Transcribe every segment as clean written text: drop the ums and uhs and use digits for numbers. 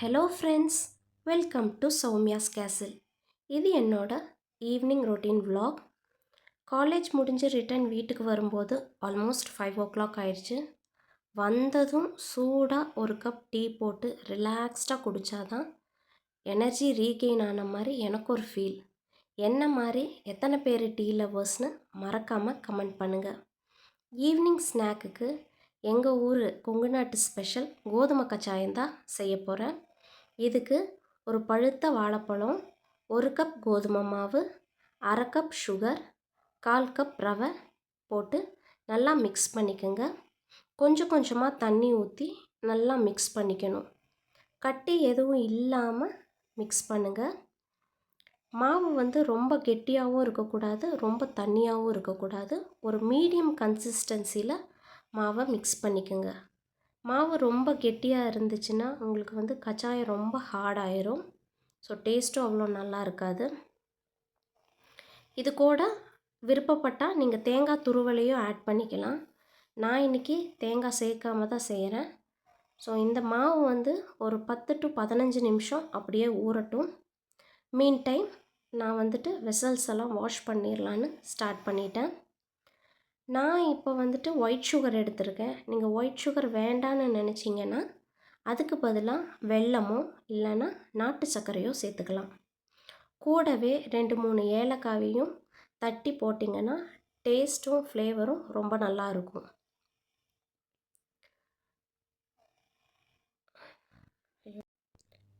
Hello friends, welcome to Soumya's கேசில். இது என்னோட ஈவினிங் ரொட்டீன் vlog. காலேஜ் முடிஞ்சு ரிட்டர்ன் வீட்டுக்கு வரும்போது ஆல்மோஸ்ட் 5 o'clock ஆயிடுச்சு. வந்ததும் சூடாக ஒரு கப் டீ போட்டு ரிலாக்ஸ்டாக குடித்தாதான் எனர்ஜி ரீகெயின் ஆன மாதிரி எனக்கு ஒரு ஃபீல். என்ன மாதிரி எத்தனை பேர் டீ லவர்ஸ்னு மறக்காமல் கமெண்ட் பண்ணுங்கள். ஈவினிங் ஸ்நாக்குக்கு எங்கள் ஊர் கொங்கு நாட்டு ஸ்பெஷல் கோதுமை கச்சாயம் தான் செய்ய போகிறேன். இதுக்கு ஒரு பழுத்த வாழைப்பழம், 1 கப் கோதுமை மாவு, 1/2 கப் சுகர், 1/4 கப் ரவை போட்டு நல்லா மிக்ஸ் பண்ணிக்கோங்க. கொஞ்சம் கொஞ்சமாக தண்ணி ஊற்றி நல்லா மிக்ஸ் பண்ணிக்கணும். கட்டி எதுவும் இல்லாமல் மிக்ஸ் பண்ணுங்கள். மாவு ரொம்ப கெட்டியாகவும் இருக்கக்கூடாது, ரொம்ப தண்ணியாகவும் இருக்கக்கூடாது. ஒரு மீடியம் கன்சிஸ்டன்சியில் மாவை மிக்ஸ் பண்ணிக்கோங்க. மாவு ரொம்ப கெட்டியாக இருந்துச்சுன்னா உங்களுக்கு கச்சாயம் ரொம்ப ஹார்டாயிரும். ஸோ டேஸ்ட்டும் அவ்வளோ நல்லா இருக்காது. இது கூட விருப்பப்பட்டால் நீங்கள் தேங்காய் துருவலையும் ஆட் பண்ணிக்கலாம். நான் இன்றைக்கி தேங்காய் சேர்க்காம தான் செய்கிறேன். ஸோ இந்த மாவு ஒரு 10 to 15 நிமிஷம் அப்படியே ஊறட்டும். மீன் டைம் நான் வெசல்ஸ் எல்லாம் வாஷ் பண்ணிடலான்னு ஸ்டார்ட் பண்ணிட்டேன். நான் இப்போ ஒயிட் சுகர் எடுத்திருக்கேன். நீங்கள் ஒயிட் சுகர் வேண்டான்னு நினச்சிங்கன்னா அதுக்கு பதிலாக வெல்லமோ இல்லைன்னா நாட்டு சர்க்கரையோ சேர்த்துக்கலாம். கூடவே 2-3 ஏலக்காவையும் தட்டி போட்டிங்கன்னா டேஸ்ட்டும் ஃப்ளேவரும் ரொம்ப நல்லா இருக்கும்.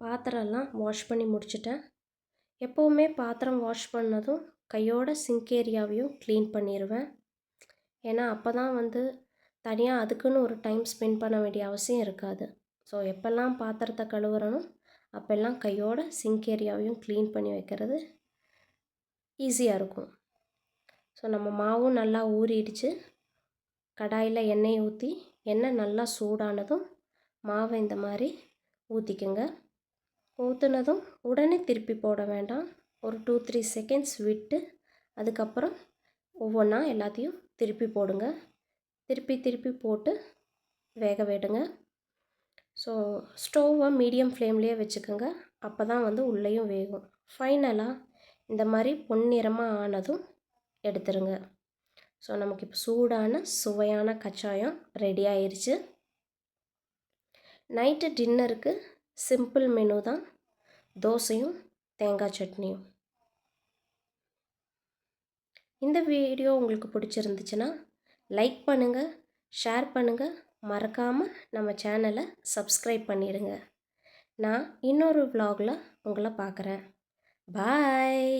பாத்திரம்லாம் வாஷ் பண்ணி முடிச்சிட்டேன். எப்போவுமே பாத்திரம் வாஷ் பண்ணதும் கையோட சிங்க் ஏரியாவையும் க்ளீன் பண்ணிடுவேன். ஏன்னா அப்போ தான் தனியாக அதுக்குன்னு ஒரு டைம் ஸ்பெண்ட் பண்ண வேண்டிய அவசியம் இருக்காது. ஸோ எப்போல்லாம் பாத்திரத்தை கழுவுறனோ அப்போல்லாம் கையோட சிங்க் ஏரியாவையும் க்ளீன் பண்ணி வைக்கிறது ஈஸியாக இருக்கும். ஸோ நம்ம மாவும் நல்லா ஊறிடுச்சு. கடாயில் எண்ணெய் ஊற்றி எண்ணெய் நல்லா சூடானதும் மாவை இந்த மாதிரி ஊற்றிக்குங்க. ஊற்றுனதும் உடனே திருப்பி போட வேண்டாம். ஒரு 2-3 செகண்ட்ஸ் விட்டு அதுக்கப்புறம் ஒவ்வொன்றா எல்லாத்தையும் திருப்பி போடுங்க. திருப்பி போட்டு வேக விடுங்க. ஸோ ஸ்டவ்வை மீடியம் ஃப்ளேம்லேயே வச்சுக்கோங்க. அப்போ தான் உள்ளேயும் வேகும். ஃபைனலாக இந்த மாதிரி பொன்னிறமாக ஆனதும் எடுத்துருங்க. ஸோ நமக்கு இப்போ சூடான சுவையான கச்சாயம் ரெடி ஆயிடுச்சு. நைட்டு டின்னருக்கு சிம்பிள் மெனு தான், தோசையும் தேங்காய் சட்னியும். இந்த வீடியோ உங்களுக்கு பிடிச்சிருந்துச்சுன்னா லைக் பண்ணுங்கள், ஷேர் பண்ணுங்கள், மறக்காமல் நம்ம சேனலை சப்ஸ்கிரைப் பண்ணிடுங்க. நான் இன்னொரு vlogல உங்களை பார்க்குறேன். பாய்.